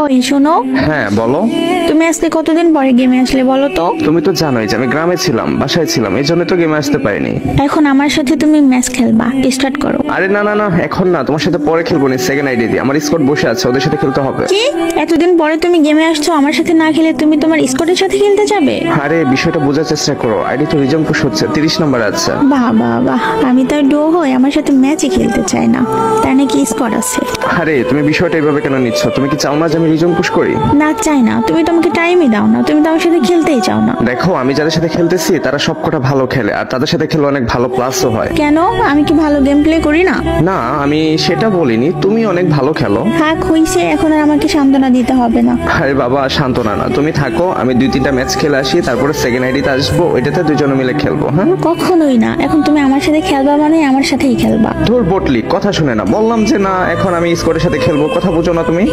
ওই শোনো, হ্যাঁ বলো। তুমি আজকে কতদিন পরে গেমে আসলে বলো তো? তুমি তো জানোই যে আমি গ্রামে ছিলাম, বাসায় ছিলাম, এই জন্য তো গেমে আসতে পারিনি। এখন আমার সাথে তুমি ম্যাচ খেলবা, স্টার্ট করো। আরে না না না, এখন না, তোমার সাথে পরে খেলবো নি, সেকেন্ড আইডি দিয়ে। আমার স্কোয়াড বসে আছে, ওদের সাথে খেলতে হবে। কি, এতদিন পরে তুমি গেমে আসছো, আমার সাথে না খেলে তুমি তোমার স্কোয়াডের সাথে খেলতে যাবে? আরে বিষয়টা বোঝার চেষ্টা করো, আইডি তো রিজম পুশ হচ্ছে, 30 নাম্বার আছে। বাহ বাহ বাহ, আমি তার ডো হই, আমার সাথে ম্যাচই খেলতে চাই না, তার নাকি স্কোয়াড আছে। আরে তুমি বিষয়টা এইভাবে কেন নিচ্ছ? তুমি কি চাও না যে আমি রিজম পুশ করি? না, চাই না। তুমি তো আমাকে টাইমই দাও না, তুমি তো আমার সাথে খেলতেই চাও না। দেখো, আমি যাদের সাথে খেলতেছি তারা সবকটা ভালো খেলে, আর তাদের সাথে খেলে অনেক ভালো প্লাসও হয়। কেন, আমি কি ভালো গেম প্লে করি না? না, আমি সেটা বলিনি, তুমি অনেক ভালো খেলো। থাক, হইছে, এখন আর আমাকে সান্ত্বনা দিতে হবে না। আরে বাবা, সান্ত্বনা না, তুমি থাকো, আমি 2-3টা ম্যাচ খেলে আসি, তারপরে সেকেন্ড আইডিতে আসবো, ওইটাতে দুজনে মিলে খেলবো। হ্যাঁ, কখনোই না, এখন তুমি আমার সাথে খেলবা মানে আমার সাথেই খেলবা। ধর বটলি, কথা শুনে না, বললাম যে না, এখন আমি স্কোয়াডের সাথে খেলবো, কথা বুঝো না তুমি?